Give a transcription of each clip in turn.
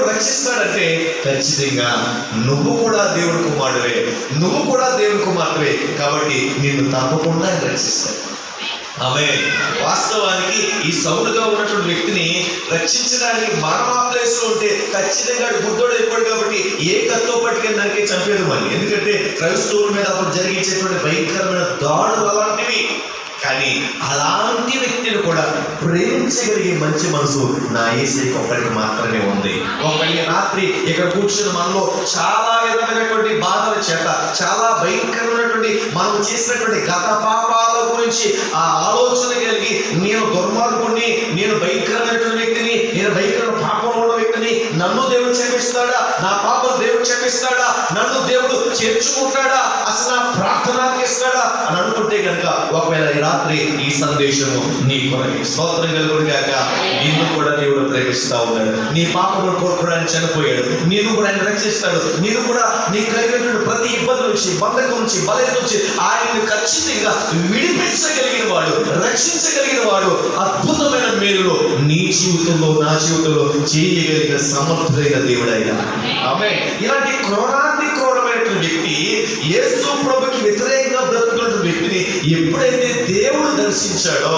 దేవుడు రక్షిస్తాడంటే ఖచ్చితంగా నువ్వు కూడా దేవుడి కుమారుడివే, నువ్వు కూడా దేవుడి కుమారుడివే, కాబట్టి నిన్ను తప్పకుండా రక్షిస్తాడు. ఆమె వాస్తవానికి ఈ సౌలుగా ఉన్నటువంటి వ్యక్తిని రక్షించడానికి మనం ఆ ప్లేస్ లో ఉంటే ఖచ్చితంగా గుడ్డోడు అయిపోయాడు కాబట్టి ఏ కత్తో పట్టుకెళ్ళి దానికి చంపేది మళ్ళీ. ఎందుకంటే క్రైస్తవుల మీద అప్పుడు జరిగించేటువంటి భయంకరమైన దాడులు అలాంటివి. కానీ అలాంటి వ్యక్తిని కూడా ప్రేమించగలిగే మంచి మనసు నా యేసయ్యకి ఒక్కడికి మాత్రమే ఉంది. ఒకరికి రాత్రి ఇక్కడ కూర్చుని మనలో చాలా విధమైనటువంటి బాధల చేత, చాలా భయంకరమైనటువంటి మనం చేసినటువంటి గత పాపాల గురించి ఆ ఆలోచన కలిగి, నేను దుర్మార్గుడిని, నేను భయంకరమైనటువంటి వ్యక్తిని, నేను భయంకరమైన పాపంలో ఉన్న వ్యక్తిని, నన్ను దేవుడు క్షమిస్తాడా, నా పాపం దేవుడు క్షమిస్తాడా, నన్ను దేవుడు చేర్చుకుంటాడా, అసలు నా ప్రార్థన ఇస్తాడా అని అనుకుంటే కనుక ఒకవేళ రాత్రి ఈ సందేశము నీ కొరకు స్తోత్రం కలుగును గాక. నిన్ను కూడా దేవుడు ప్రేమిస్తా ఉన్నాడు. నీ పాపమును కోరుకోవడానికి చనిపోయాడు. నేను కూడా ఆయన రక్షిస్తాడు. నేను కూడా నీ కలిగినటువంటి ప్రతి ఇబ్బంది నుంచి, బంధకం నుంచి, బలం నుంచి ఆయన్ని ఖచ్చితంగా విడిపించగలిగిన వాడు, రక్షించగలిగిన వాడు, అద్భుతమైన మేలులో నీ జీవితంలో, నా జీవితంలో చేయగలిగిన సమర్థుడైన దేవుడైనా. ఆమె ఇలాంటి క్రూరమైనటువంటి వ్యక్తి, యేసు ప్రభుకి వ్యతిరేకంగా బ్రతుకుతున్న వ్యక్తిని ఎప్పుడైతే దేవుడు దర్శించాడో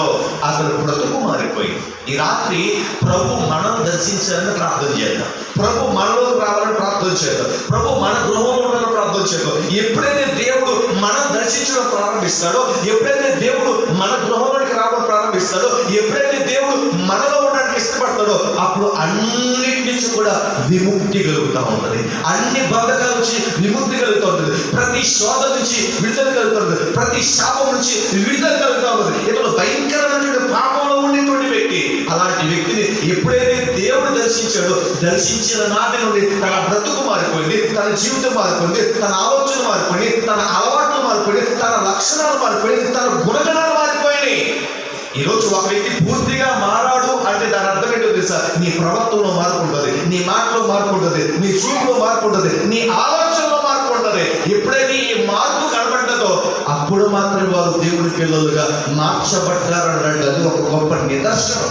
అతను బ్రతుకు మారిపోయింది. ఈ రాత్రి ప్రభు మనం దర్శించాలని ప్రార్థన చేద్దాం. ప్రభు మనలోకి రావాలని ప్రార్థన చేద్దాం. ప్రభు మన గృహంలో ఉండాలని ప్రార్థన చేద్దాం. ఎప్పుడైతే దేవుడు మనం దర్శించడం ప్రారంభిస్తాడో, ఎప్పుడైతే దేవుడు మన గృహంలోకి రావడం ప్రారంభిస్తాడో, ఎప్పుడైతే దేవుడు మనలో ఉండడానికి ఇష్టపడతాడో అప్పుడు అన్నిటి నుంచి కూడా విముక్తి కలుగుతూ ఉంటుంది. అన్ని బంధకాల నుంచి విముక్తి కలుగుతూ ఉంటుంది. ప్రతి శోధ నుంచి విడుదల కలుగుతూ ఉంటుంది. ప్రతి శాపం నుంచి విడుదల కలుగుతూ ఉంటుంది. ఇతను భయంకరమైన పాపంలో ఉండేటువంటి వ్యక్తి. అలాంటి వ్యక్తిని ఎప్పుడైతే దేవుడు దర్శించాడో, దర్శించిన నాటి నుండి తన బ్రతుకు మారిపోయింది, తన జీవితం మారిపోయింది, తన ఆలోచన మారిపోయింది, తన అలవాట్లు మారిపోయింది, తన లక్షణాలు మారిపోయింది, తన గుణగణాలు మారిపోయినాయి. ఈరోజు ఒక వ్యక్తి పూర్తిగా మారాడు అంటే దాని అర్థం ఏంటో తెలుసా? నీ ప్రవర్తనలో మార్పు ఉంటుంది, నీ మాటలో మార్పు ఉంటుంది, నీ చూపులో మార్పు ఉంటుంది, నీ ఆలోచనలో మార్పు ఉంటుంది. ఎప్పుడైతే ఈ మార్పు కనబడ్డదో అప్పుడు మాత్రమే వారు దేవుడి పిల్లలుగా మార్చబడ్డారన్నాడు. అది ఒక గొప్ప నిదర్శనం.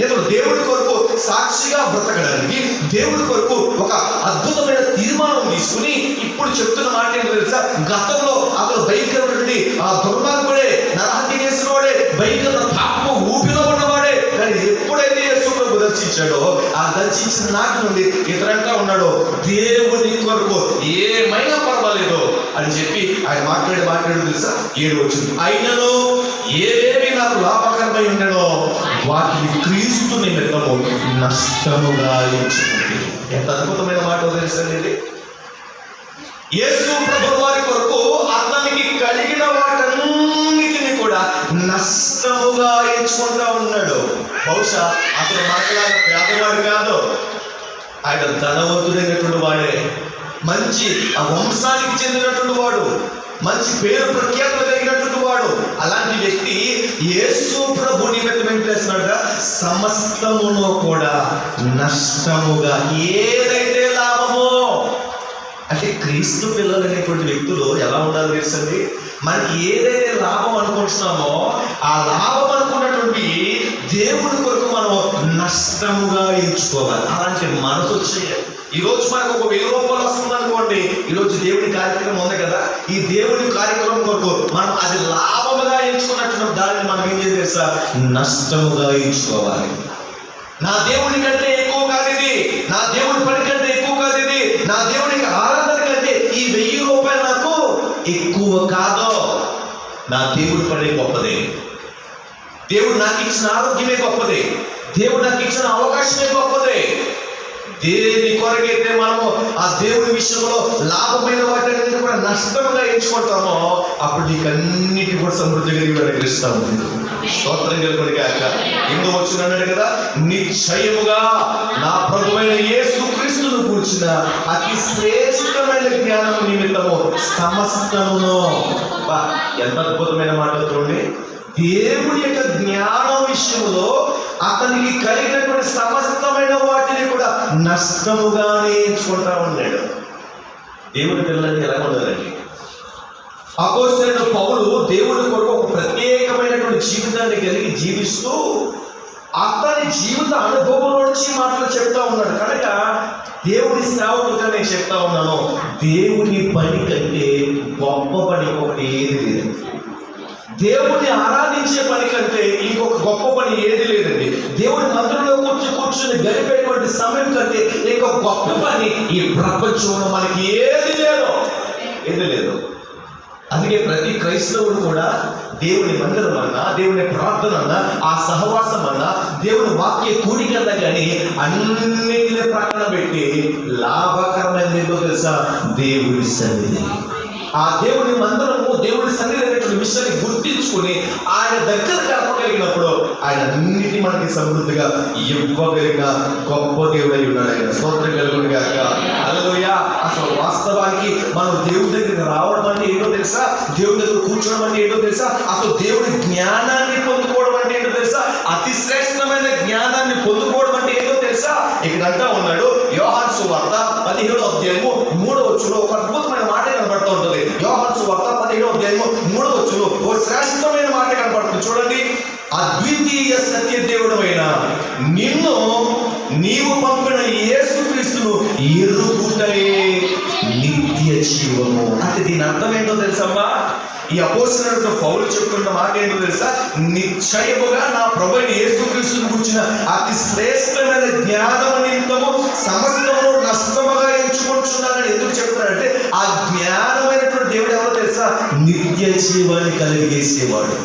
ఇతను దేవుడి కొరకు సాక్షిగా బ్రతకడానికి, దేవుడి కొరకు ఒక అద్భుతమైన తీర్మానం తీసుకుని ఇప్పుడు చెప్తున్న మాట ఏంటో తెలుసా? గతంలో అతను భయంకరమైనటువంటి ఆ దుర్మార్గుడే, నరహత్య చేసిన వాడే, భయంకర పాపము ఊపిలో ఉన్నవాడే. కానీ ఎప్పుడైతే యేసు ప్రభు దర్శించాడో ఆ దర్శించిన నాటి నుండి ఇతరంతా ఉన్నాడో దేవుని కొరకు ఏమైనా పర్వాలేదు అని చెప్పి ఆయన మాట్లాడు తెలుసా? 7 వచ్చింది. అయినను ఏవేవి నాకు లాభకరమై ఉండడో వాటిని క్రీస్తు నిమిత్తము నష్టముగా ఎంచుకుంది. ఎంత అద్భుతమైన మాట తెలుసండి. యేసు ప్రభు వారి కొరకు అతనికి కలిగిన వాటన్నిటిని కూడా నష్టముగా ఎంచుకుంటా ఉన్నాడు. బహుశా అతను మనకలాగా పేదవాడు కాదు, ఆయన ధనవంతుడైనటువంటి వాడే, మంచి ఆ వంశానికి చెందినటువంటి వాడు, మంచి పేరు ప్రఖ్యాతులు కలిగినటువంటి వాడు. అలాంటి వ్యక్తి యేసు ప్రభు నిమిత్తం ఏం చేస్తున్నాడుగా? సమస్తమును కూడా నష్టముగా, ఏదైతే లాభమో. అంటే క్రీస్తు పిల్లలు అనేటువంటి వ్యక్తులు ఎలా ఉండాలి తెలుసండి? మనకి ఏదైతే లాభం అనుకుంటున్నామో ఆ లాభం అనుకున్నటువంటి దేవుడి కొరకు మనం నష్టముగా ఎంచుకోవాలి. అలాంటి మనసు వచ్చేయాలి. ఈరోజు మనకు ఒక 1000 రూపాయలు వస్తుంది అనుకోండి, ఈరోజు దేవుడి కార్యక్రమం ఉంది కదా, ఈ దేవుడి కార్యక్రమం కొరకు మనం అది లాభముగా ఎంచుకున్నటువంటి దానిని మనం ఏం చేయాలి తెలుసా? నష్టముగా ఎంచుకోవాలి. నా దేవుడి కంటే ఎక్కువ కాదు ఇది, నా దేవుడి పని కంటే ఎక్కువ కాదు ఇది, నా దేవుడికి ఆరాధన కంటే ఈ 1000 రూపాయలు నాకు ఎక్కువ కాదు. నా దేవుడి పని గొప్పదే, దేవుడు నాకు ఇచ్చిన ఆరోగ్యమే గొప్పదే, దేవుడు నాకు ఇచ్చిన అవకాశమే గొప్పదే. దేని కొరకైతే మనము ఆ దేవుడి విషయంలో లాభమైన వాటిని కూడా నష్టంగా ఎంచుకుంటామో అప్పుడు నీకు అన్నిటి కూడా సమృద్ధిగా అనుగ్రహిస్తాము. స్తోత్రం కలుగును గాక. ఇందు వచ్చినాడు కదా, నిశ్చయముగా నా ప్రభువైన యేసు క్రీస్తును కూర్చిన అతి శ్రేష్టమైన జ్ఞానం నిమిత్తము సమస్తమును. ఎంత అద్భుతమైన మాట చూడండి. దేవుడి యొక్క జ్ఞానం విషయంలో అతనికి కలిగినటువంటి సమస్తమైన వాటిని కూడా నష్టముగానే ఎంచుకుంటా ఉన్నాడు. దేవుడి పిల్లలకి ఎలా ఉండాలండి? అపోస్తలుడైన పౌలు దేవుడి కొరకు ఒక ప్రత్యేకమైనటువంటి జీవితాన్ని కలిగి జీవిస్తూ అతని జీవిత అనుభవం నుంచి మాటలు చెప్తా ఉన్నాడు. కనుక దేవుని సేవకులుగా నేను చెప్తా ఉన్నాను, దేవుని పని కంటే గొప్ప పని ఒకటి ఏది లేదు. దేవుణ్ణి ఆరాధించే పని కంటే ఇంకొక గొప్ప పని ఏది లేదండి. దేవుని మందిరంలో కూర్చుని గడిపేటువంటి సమయం కంటే ఇంకొక గొప్ప పని ఈ ప్రపంచంలో మనకి ఏది లేదు. అందుకే ప్రతి క్రైస్తవుడు కూడా దేవుని మందిరం అన్నా, దేవుని ప్రార్థన అన్నా, ఆ సహవాసం అన్నా, దేవుని వాక్య కూడికన్నా కానీ అన్నిటిని ప్రక్కన పెట్టి లాభకరమైనది ఏంటో తెలుసా? దేవుని సన్నిధి. ఆ దేవుని మందిరము, దేవుని సన్నిధి అనేటువంటి విషయాన్ని గుర్తించుకుని ఆయన దగ్గర కలపగలిగినప్పుడు ఆయన అన్నిటి మనకి సమృద్ధిగా ఇవ్వగలిగిన గొప్ప దేవుడై ఉన్నాడు. ఆయన స్తోత్రం కలుగును గాక. హల్లెలూయా. అసలు వాస్తవానికి మనం దేవుడి దగ్గరికి రావడం అంటే ఏంటో తెలుసా? దేవుడి దగ్గర కూర్చోవడం అంటే ఏంటో తెలుసా? అసలు దేవుడి జ్ఞానాన్ని పొందుకోవడం అంటే ఏంటో తెలుసా? అతి శ్రేష్టమైన జ్ఞానాన్ని పొందుకోవడం అంటే ఏంటో తెలుసా? ఇక్కడ అంటా ఉన్నాడు యోహాను సువార్త 17వ అధ్యాయము 3వ వచనంలో ఒక అద్భుతమైన మాట కనబడుతూ ఉంటుంది. యోహాను సువార్త 17వ అధ్యాయము 3వ వచనంలో ఒక శ్రేష్టమైన మాట కనబడుతుంది. చూడండి, అద్వితీయ సత్య దేవుడైన నిన్ను నీవు పంపిన యేసుక్రీస్తును ఎరుగుటయే నిత్య జీవము. అంటే దీని అర్థం ఏంటో తెలుసమ్మా? ఈ అపోస్తలుడు పౌలు చెప్తున్న మాట ఏంటో తెలుసా? నిశ్చయముగా నా ప్రభువైన యేసుక్రీస్తును గురించిన అతి శ్రేష్టమైన జ్ఞానము నిమిత్తము సమస్తము నష్టముగా ఎంచుకుంటున్నానని ఎందుకు చెప్తున్నాడంటే, ఆ జ్ఞానమైనటువంటి దేవుడు ఎవరో తెలుసా? నిత్య జీవాన్ని కలిగేసేవాడు.